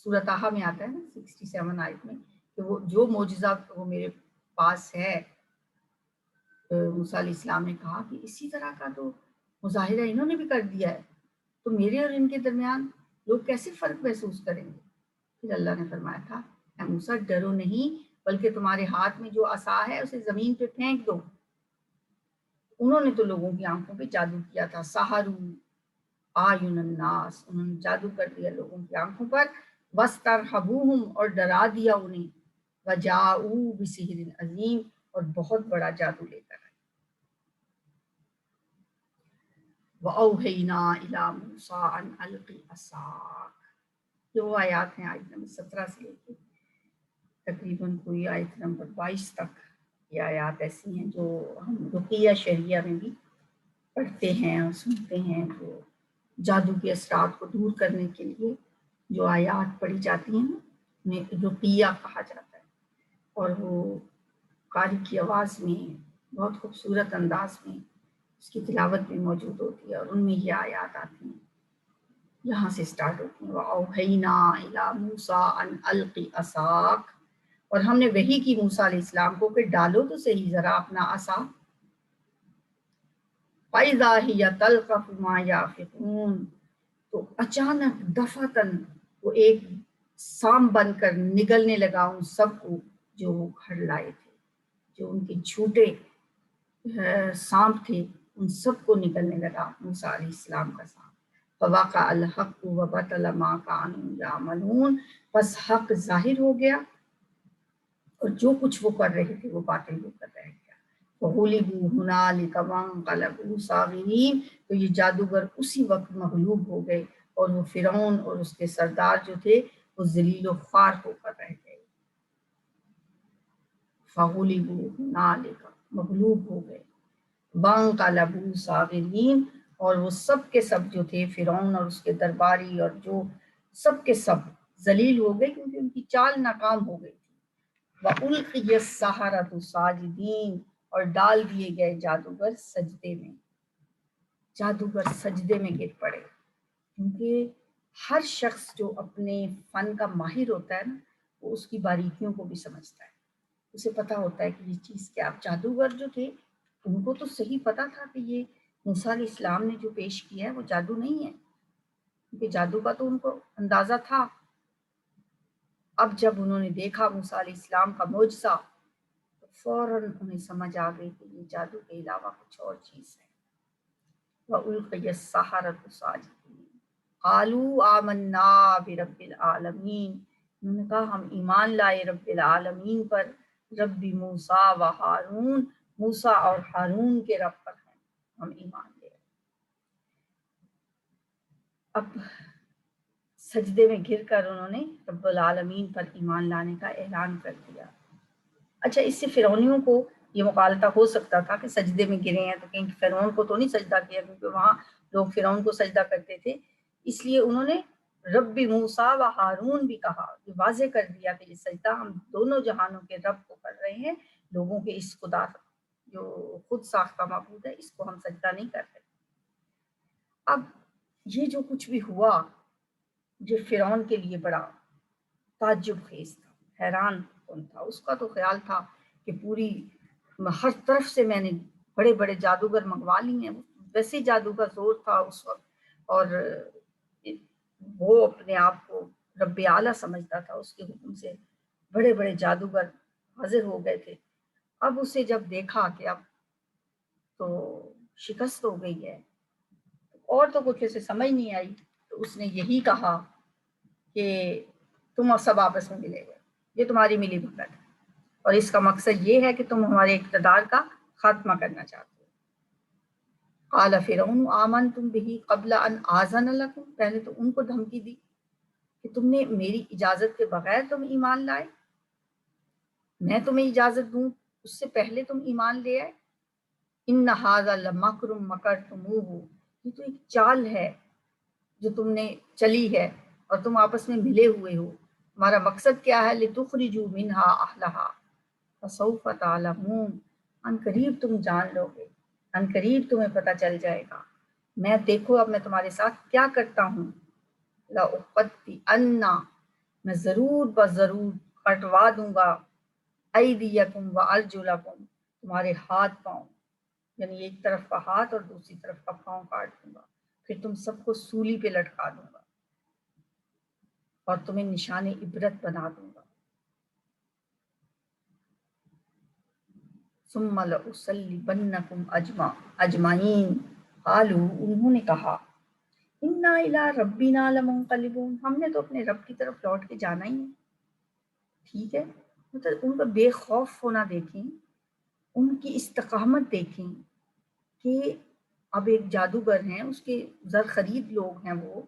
سورۃ طٰہٰ میں آتا ہے نا 67 آیت میں کہ وہ جو معجزہ وہ میرے پاس ہے، موسیٰ علیہ السلام نے کہا کہ اسی طرح کا تو مظاہرہ انہوں نے بھی کر دیا ہے، تو میرے اور ان کے درمیان لوگ کیسے فرق محسوس کریں گے. پھر اللہ نے فرمایا تھا اے موسیٰ ڈرو نہیں، بلکہ تمہارے ہاتھ میں جو عصا ہے اسے زمین پہ پھینک دو. انہوں نے تو لوگوں کی آنکھوں پہ جادو کیا تھا. سحروا اعین الناس، انہوں نے جادو کر دیا لوگوں کی آنکھوں پر. واسترہبوہم، اور ڈرا دیا انہیں. وجاؤوا بسحر عظیم، اور بہت بڑا جادو لے کر آئے. وَأَوْحَيْنَا إِلَىٰ مُوسَىٰ أَنْ أَلْقِ عَصَاكَ، یہ وہ آیات ہیں آیت نمبر 17 سے لے کے تقریباً کوئی آیت نمبر 22 تک. یہ آیات ایسی ہیں جو ہم رقیہ شریعہ میں بھی پڑھتے ہیں اور سنتے ہیں. جو جادو کے اثرات کو دور کرنے کے لیے جو آیات پڑھی جاتی ہیں انہیں رقیہ کہا جاتا ہے، اور وہ قاری کی آواز میں بہت خوبصورت انداز میں اس کی تلاوت میں موجود ہوتی ہے، اور ان میں یہ آیات آتی ہیں، یہاں سے سٹارٹ ہوتی ہیں. وَأَوْحَيْنَا إِلَىٰ مُوسَىٰ أَنْ أَلْقِ عَصَاكَ، اور ہم نے وحی کی موسیٰ علیہ السلام کو کہ ڈالو تو صحیح ذرا اپنا عصا. فَإِذَا هِيَ تَلْقَفُ مَا يَأْفِكُونَ، تو اچانک دفعتاً وہ ایک سام بن کر نگلنے لگا ان سب کو جو وہ گھڑ لائے تھے. جو ان کے جھوٹے سانپ تھے ان سب کو نکلنے لگا موسیٰ علیہ السلام کا سانپ. فَوَقَعَ الْحَقُّ وَبَطَلَ مَا كَانُوا يَعْمَلُونَ، بس حق ظاہر ہو گیا اور جو کچھ وہ کر رہے تھے وہ باطل ہو کر رہ گیا. وَغُلِبُوا هُنَالِكَ وَانقَلَبُوا صَاغِرِينَ، تو یہ جادوگر اسی وقت مغلوب ہو گئے اور وہ فرعون اور اس کے سردار جو تھے وہ ذلیل و خوار ہو کر رہ گئے. فَغُلِبُوا هُنَالِكَ، مغلوب ہو گئے. وَانقَلَبُوا صَاغِرِينَ، اور وہ سب کے سب جو تھے فرعون اور اس کے درباری اور جو سب کے سب ذلیل ہو گئے کیونکہ ان کی چال ناکام ہو گئی تھی. وَأُلْقِيَ السَّحَرَةُ سَاجِدِينَ، اور ڈال دیے گئے جادوگر سجدے میں. جادوگر سجدے میں گر پڑے، کیونکہ ہر شخص جو اپنے فن کا ماہر ہوتا ہے نا وہ اس کی باریکیوں کو بھی سمجھتا ہے، اسے پتہ ہوتا ہے کہ یہ چیز کیا. جادوگر جو تھے ان کو تو صحیح پتہ تھا کہ یہ موسیٰ علیہ السلام نے جو پیش کیا ہے وہ جادو نہیں ہے، کیونکہ جادو کا تو ان کو اندازہ تھا. اب جب انہوں نے دیکھا موسیٰ علیہ السلام کا معجزہ تو فوراً انہیں سمجھ آ گئی کہ یہ جادو کے علاوہ کچھ اور چیز ہے. وَأُلْقِيَ السَّحَرَةُ سَاجِدِينَ قَالُوا آمَنَّا بِرَبِّ الْعَالَمِينَ، انہوں نے کہا ہم ایمان لائے رب العالمین پر. رب موسیٰ و ہارون، موسیٰ اور ہارون کے رب پر ہیں ہم ایمان لے. اب سجدے میں گر کر انہوں نے رب العالمین پر ایمان لانے کا اعلان کر دیا. اچھا، اس سے فرعونیوں کو یہ مغالطہ ہو سکتا تھا کہ سجدے میں گرے ہیں تو کہیں فرعون کو تو نہیں سجدہ کیا، کیونکہ وہاں لوگ فرعون کو سجدہ کرتے تھے، اس لیے انہوں نے رب موسیٰ و ہارون بھی کہا. یہ واضح کر دیا کہ یہ سجدہ ہم دونوں جہانوں کے رب کو کر رہے ہیں، لوگوں کے اس خدا جو خود ساختہ معبود ہے اس کو ہم سجدہ نہیں کر رہے. اب یہ جو کچھ بھی ہوا جو فرعون کے لیے بڑا تعجب خیز تھا، حیران کن تھا. اس کا تو خیال تھا کہ پوری ہر طرف سے میں نے بڑے بڑے جادوگر منگوا لی ہیں. ویسے جادو کا زور تھا اس وقت، اور وہ اپنے آپ کو رب اعلیٰ سمجھتا تھا. اس کے حکم سے بڑے بڑے جادوگر حاضر ہو گئے تھے. اب اسے جب دیکھا کہ اب تو شکست ہو گئی ہے اور تو کچھ اسے سمجھ نہیں آئی، تو اس نے یہی کہا کہ تم سب آپس میں ملے گئے، یہ تمہاری ملی بھگت ہے، اور اس کا مقصد یہ ہے کہ تم ہمارے اقتدار کا خاتمہ کرنا چاہتے ہو. قال فرعون آمنتم به قبل ان آذن لکم، پہلے تو ان کو دھمکی دی کہ تم نے میری اجازت کے بغیر تم ایمان لائے، میں تمہیں اجازت دوں اس سے پہلے تم ایمان لے آئے. ان ھذا لمکر مکرتموہ، یہ تو ایک چال ہے جو تم نے چلی ہے اور تم آپس میں ملے ہوئے ہو. ہمارا مقصد کیا ہے؟ لتخرجوا منہا اہلہا فسوف تعلمون، ان قریب تم جان لو گے، ان قریب تمہیں پتہ چل جائے گا۔ میں دیکھو اب میں تمہارے ساتھ کیا کرتا ہوں، لأقطعن، میں ضرور بضرور کٹوا دوں گا، ایدیکم وارجلکم، تمہارے ہاتھ پاؤں، یعنی ایک طرف کا ہاتھ اور دوسری طرف کا پاؤں کاٹ دوں گا، پھر تم سب کو سولی پہ لٹکا دوں گا اور تمہیں نشان عبرت بنا دوں گا۔ ثم لأصلبنکم اجمعین، قالوا، انہوں نے کہا، انا الی ربنا لمنقلبون، ہم نے تو اپنے رب کی طرف لوٹ کے جانا ہی ہے۔ ٹھیک ہے، مطلب ان کا بے خوف ہونا دیکھیں، ان کی استقامت دیکھیں کہ اب ایک جادوگر ہیں، اس کے زر خرید لوگ ہیں، وہ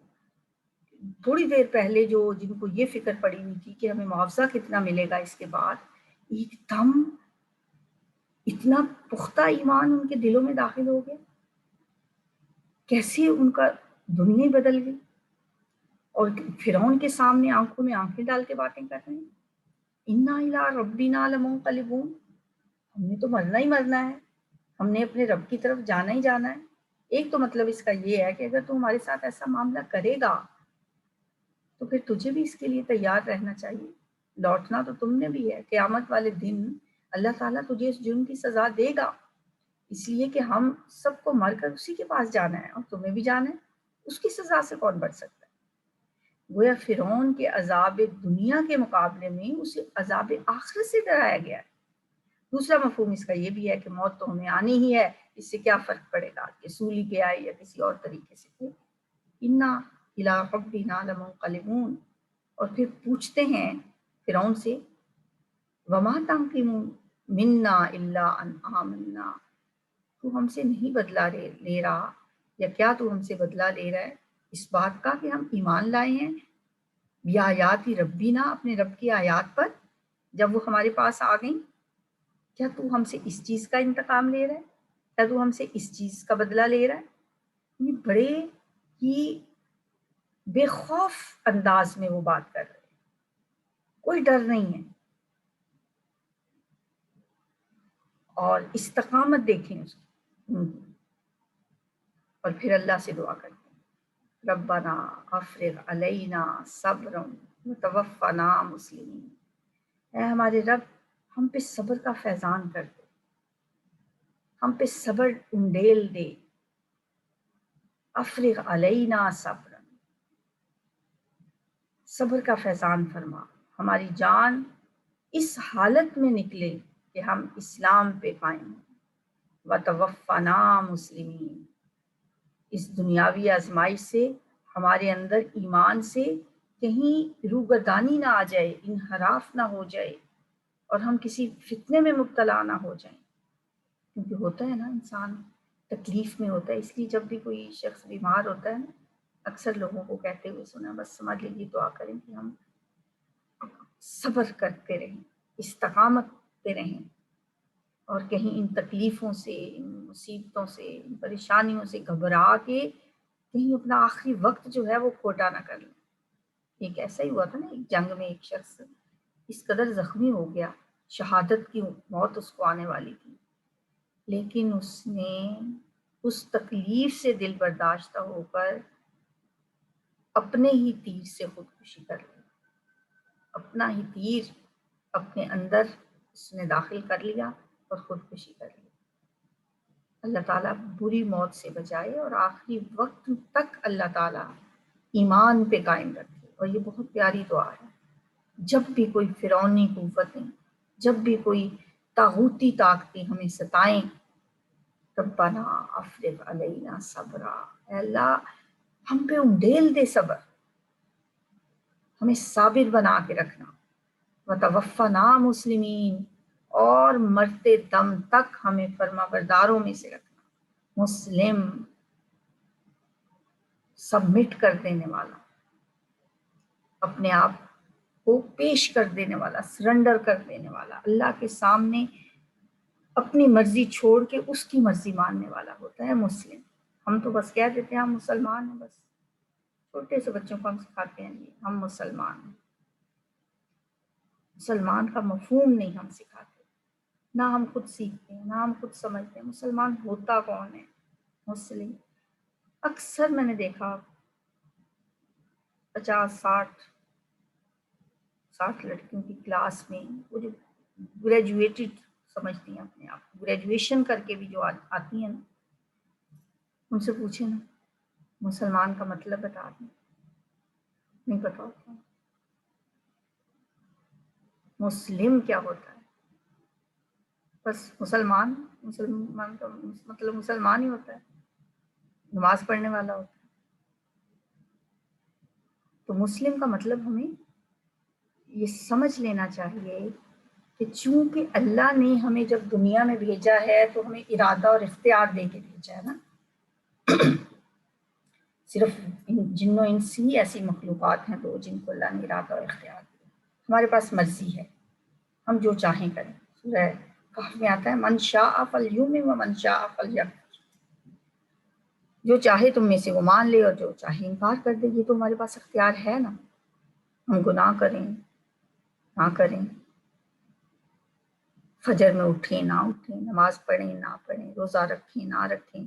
تھوڑی دیر پہلے جو جن کو یہ فکر پڑی ہوئی تھی کہ ہمیں معاوضہ کتنا ملے گا اس کے بعد، ایک دم اتنا پختہ ایمان ان کے دلوں میں داخل ہو گیا، کیسے ان کا دنیا بدل گئی، اور فرعون کے سامنے آنکھوں میں آنکھیں ڈال کے باتیں کر رہے ہیں، انا الی ربنا لمنقلبون، ہم نے تو مرنا ہی مرنا ہے، ہم نے اپنے رب کی طرف جانا ہی جانا ہے۔ ایک تو مطلب اس کا یہ ہے کہ اگر تو ہمارے ساتھ ایسا معاملہ کرے گا تو پھر تجھے بھی اس کے لیے تیار رہنا چاہیے، لوٹنا تو تم نے بھی ہے، قیامت والے دن اللہ تعالیٰ تجھے اس جرم کی سزا دے گا، اس لیے کہ ہم سب کو مر کر اسی کے پاس جانا ہے اور تمہیں بھی جانا ہے، اس کی سزا سے کون بچ سکتا ہے؟ گویا فرعون کے عذاب دنیا کے مقابلے میں اسے عذاب آخرت سے ڈرایا گیا ہے۔ دوسرا مفہوم اس کا یہ بھی ہے کہ موت تو ہمیں آنی ہی ہے، اس سے کیا فرق پڑے گا کہ سولی پہ آئے یا کسی اور طریقے سے۔ انا الی ربنا لمنقلبون، اور پھر پوچھتے ہیں فرعون سے، وما تنقمون منا الا ان آمنا، تو ہم سے نہیں بدلہ لے رہا، یا کیا تو ہم سے بدلہ لے رہا ہے اس بات کا کہ ہم ایمان لائے ہیں بیاآیات ربنا، اپنے رب کی آیات پر جب وہ ہمارے پاس آ گئیں؟ کیا تو ہم سے اس چیز کا انتقام لے رہا ہے؟ کیا تو ہم سے اس چیز کا بدلہ لے رہا ہے؟ یہ بڑے ہی بے خوف انداز میں وہ بات کر رہے ہیں، کوئی ڈر نہیں ہے، اور استقامت دیکھیں اس کی، اور پھر اللہ سے دعا کرتے ہیں، ربنا افرغ علینا صبرا وتوفنا مسلمین، اے ہمارے رب ہم پہ صبر کا فیضان کر دے، ہم پہ صبر انڈیل دے، افرغ علینا صبرا، صبر کا فیضان فرما، ہماری جان اس حالت میں نکلے کہ ہم اسلام پہ قائم ہوں، وتوفنا مسلمین، اس دنیاوی آزمائش سے ہمارے اندر ایمان سے کہیں روگردانی نہ آ جائے، انحراف نہ ہو جائے، اور ہم کسی فتنے میں مبتلا نہ ہو جائیں، کیونکہ ہوتا ہے نا انسان تکلیف میں ہوتا ہے، اس لیے جب بھی کوئی شخص بیمار ہوتا ہے نا، اکثر لوگوں کو کہتے ہوئے سنا، بس سمجھ لیجیے دعا کریں کہ ہم صبر کرتے رہیں، استقامت پہ رہیں، اور کہیں ان تکلیفوں سے، ان مصیبتوں سے، ان پریشانیوں سے گھبرا کے کہیں اپنا آخری وقت جو ہے وہ کھوٹا نہ کر لیں۔ ایک ایسا ہی ہوا تھا نا، ایک جنگ میں ایک شخص اس قدر زخمی ہو گیا، شہادت کی موت اس کو آنے والی تھی، لیکن اس نے اس تکلیف سے دل برداشتہ ہو کر اپنے ہی تیر سے خودکشی کر لی، اپنا ہی تیر اپنے اندر اس نے داخل کر لیا اور خودکشی کر لی۔ اللہ تعالیٰ بری موت سے بچائے اور آخری وقت تک اللہ تعالیٰ ایمان پہ قائم رکھے، اور یہ بہت پیاری دعا ہے۔ جب بھی کوئی فرعونی قوتیں، جب بھی کوئی طاغوتی طاقتیں ہمیں ستائیں، ربنا افرغ علینا صبرا، اے اللہ ہم پہ انڈیل دے صبر، ہمیں صابر بنا کے رکھنا، وتوفنا مسلمین، اور مرتے دم تک ہمیں فرما برداروں میں سے رکھنا، مسلم سبمٹ کر دینے والا، اپنے آپ کو پیش کر دینے والا، سرنڈر کر دینے والا، اللہ کے سامنے اپنی مرضی چھوڑ کے اس کی مرضی ماننے والا ہوتا ہے مسلم۔ ہم تو بس کہہ دیتے ہیں ہم مسلمان ہیں، بس چھوٹے سے بچوں کو ہم سکھاتے ہیں جی ہم مسلمان ہیں، مسلمان کا مفہوم نہیں ہم سکھاتے، نہ ہم خود سیکھتے ہیں، نہ ہم خود سمجھتے ہیں مسلمان ہوتا کون ہے۔ مسلم اکثر میں نے دیکھا 50-60 لڑکیوں کی کلاس میں، وہ جو گریجویٹڈ سمجھتی ہیں اپنے آپ، گریجویشن کر کے بھی جو آتی ہیں نا، ان سے پوچھیں نا مسلمان کا مطلب بتا دیں، نہیں پتا ہوتا۔ مسلم کیا ہوتا ہے؟ بس مسلمان کا مطلب مسلمان ہی ہوتا ہے، نماز پڑھنے والا ہوتا ہے۔ تو مسلم کا مطلب ہمیں یہ سمجھ لینا چاہیے کہ چونکہ اللہ نے ہمیں جب دنیا میں بھیجا ہے تو ہمیں ارادہ اور اختیار دے کے بھیجا ہے نا۔ صرف جن و انس ہی ایسی مخلوقات ہیں تو جن کو اللہ نے ارادہ اور اختیار دیا، ہمارے پاس مرضی ہے، ہم جو چاہیں کریں۔ سورہ کہف میں آتا ہے من شاء فلیؤمن ومن شاء فلیکفر، جو چاہے تم میں سے وہ مان لے اور جو چاہے انکار کر دے۔ یہ تو ہمارے پاس اختیار ہے نا، ہم گناہ کریں نہ کریں، فجر میں اٹھیں نہ اٹھیں، نماز پڑھیں نہ پڑھیں، روزہ رکھیں نہ رکھیں،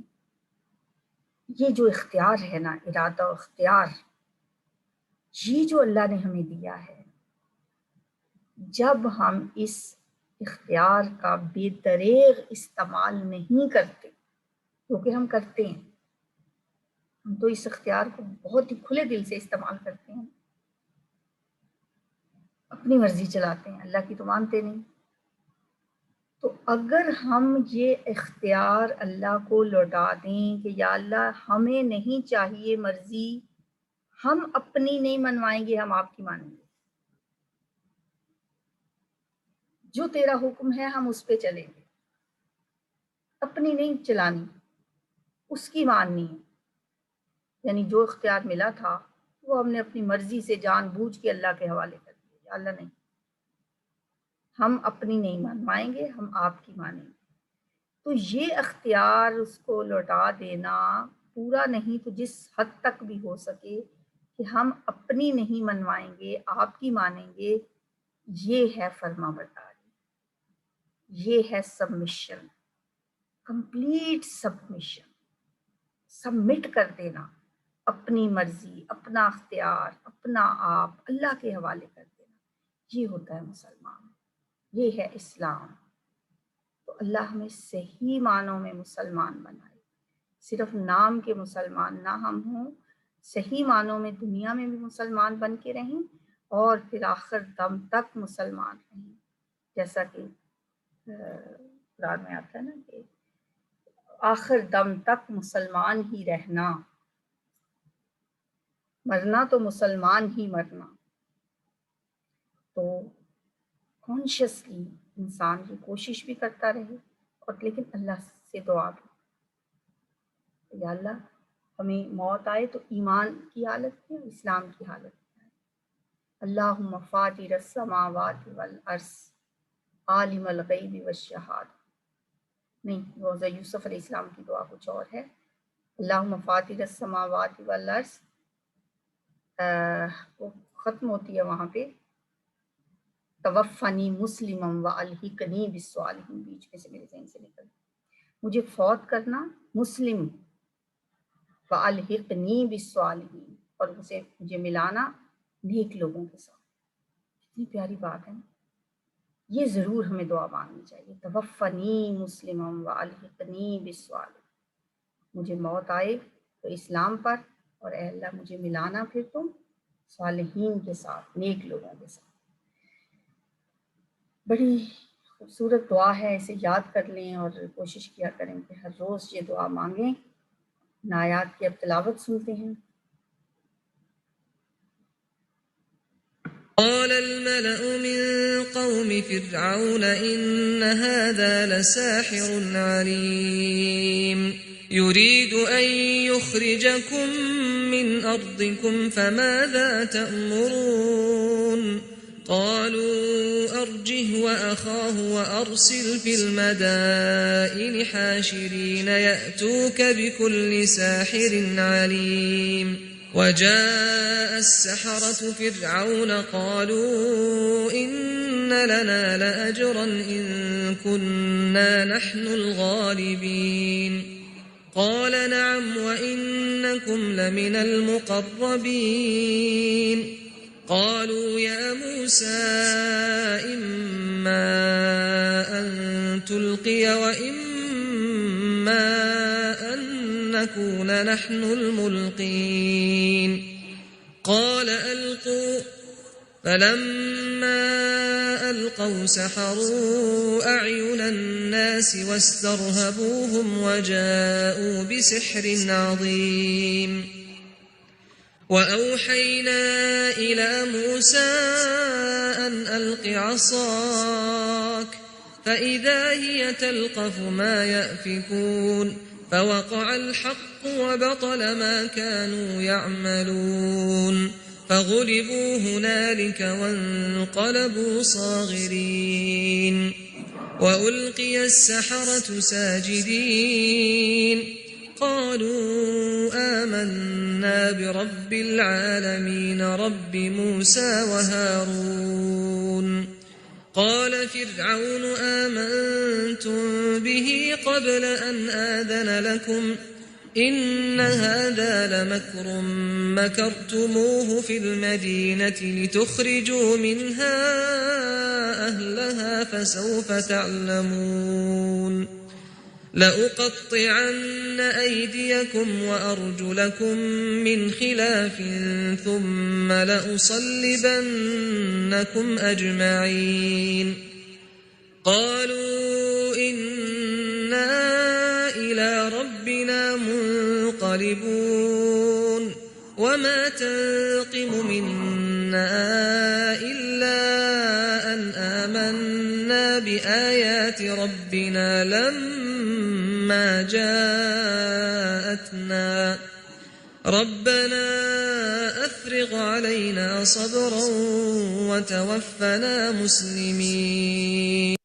یہ جو اختیار ہے نا، ارادہ و اختیار، یہ جو اللہ نے ہمیں دیا ہے، جب ہم اس اختیار کا بے دریغ استعمال نہیں کرتے، کیونکہ ہم کرتے ہیں، ہم تو اس اختیار کو بہت ہی کھلے دل سے استعمال کرتے ہیں، اپنی مرضی چلاتے ہیں، اللہ کی تو مانتے نہیں۔ تو اگر ہم یہ اختیار اللہ کو لوٹا دیں کہ یا اللہ ہمیں نہیں چاہیے مرضی، ہم اپنی نہیں منوائیں گے، ہم آپ کی مانیں گے، جو تیرا حکم ہے ہم اس پہ چلیں گے، اپنی نہیں چلانی، اس کی ماننی ہے۔ یعنی جو اختیار ملا تھا وہ ہم نے اپنی مرضی سے جان بوجھ کے اللہ کے حوالے کر دیا، یا اللہ نہیں، ہم اپنی نہیں منوائیں گے، ہم آپ کی مانیں گے۔ تو یہ اختیار اس کو لوٹا دینا پورا نہیں تو جس حد تک بھی ہو سکے کہ ہم اپنی نہیں منوائیں گے، آپ کی مانیں گے، یہ ہے فرما برداری، یہ ہے سبمیشن، کمپلیٹ سبمیشن، سبمٹ کر دینا، اپنی مرضی، اپنا اختیار، اپنا آپ اللہ کے حوالے کر دینا، یہ ہوتا ہے مسلمان، یہ ہے اسلام۔ تو اللہ ہمیں صحیح معنوں میں مسلمان بنائے، صرف نام کے مسلمان نہ ہم ہوں، صحیح معنوں میں دنیا میں بھی مسلمان بن کے رہیں اور پھر آخر دم تک مسلمان رہیں، جیسا کہ قرآن میں آتا ہے نا کہ آخر دم تک مسلمان ہی رہنا، مرنا تو مسلمان ہی مرنا۔ تو کانشیسلی انسان کی کوشش بھی کرتا رہے اور لیکن اللہ سے دعا بھی، یا اللہ ہمیں موت آئے تو ایمان کی حالت میں، اسلام کی حالت میں آئے۔ اللہم فاطر السماوات والارض عالم الغیب والشہادہ، نہیں، روزہ یوسف علیہ السلام کی دعا کچھ اور ہے، اللہم فاطر السماوات والارض، وہ ختم ہوتی ہے وہاں پہ توفنی مسلما والحقنی بالصالحین، بیچ میں سے میرے ذہن سے نکل، مجھے فوت کرنا مسلم، والحقنی بالصالحین، اور مجھے ملانا نیک لوگوں کے ساتھ۔ کتنی پیاری بات ہے، یہ ضرور ہمیں دعا مانگنی چاہیے، توفنی مسلما والحقنی بالصالحین، مجھے موت آئے تو اسلام پر، اور اے اللہ مجھے ملانا پھر تم صالحین کے ساتھ، نیک لوگوں کے ساتھ۔ بڑی خوبصورت دعا ہے، اسے یاد کر لیں اور کوشش کیا کریں کہ ہر روز یہ دعا مانگیں۔ آیات کی اب تلاوت سنتے ہیں۔ قال الملأ من قوم فرعون إن هذا لساحر عليم يريد أن يخرجكم من أرضكم فماذا تأمرون قالوا أرجه وأخاه وأرسل في المدائن حاشرين يأتوك بكل ساحر عليم وجاء السحرة فرعون قالوا إن لنا لأجرا إن كنا نحن الغالبين قال نعم وإنكم لمن المقربين قالوا يا موسى إما أن تلقي وإما أن نكون نحن الملقين قال ألقوا فلما ألقوا سحروا أعين الناس واسترهبوهم وجاءوا بسحر عظيم وأوحينا إلى موسى أن ألق عصاك فإذا هي تلقف ما يأفكون فوقع الحق وبطل ما كانوا يعملون فغلبوا هنالك وانقلبوا صاغرين وألقي السحرة ساجدين قالوا آمنا برب العالمين رب موسى وهارون قال فرعون آمنتم به قبل أن آذن لكم إن هذا لمكر مكرتموه في المدينة لتخرجوا منها أهلها فسوف تعلمون لأقطعن أيديكم وأرجلكم من خلاف ثم لأصلبنكم أجمعين قالوا إنا إلى ربنا منقلبون وما تنقم منا إلا أن آمنا بآيات ربنا لما جاءتنا ربنا أفرغ علينا صبرا وتوفنا مسلمين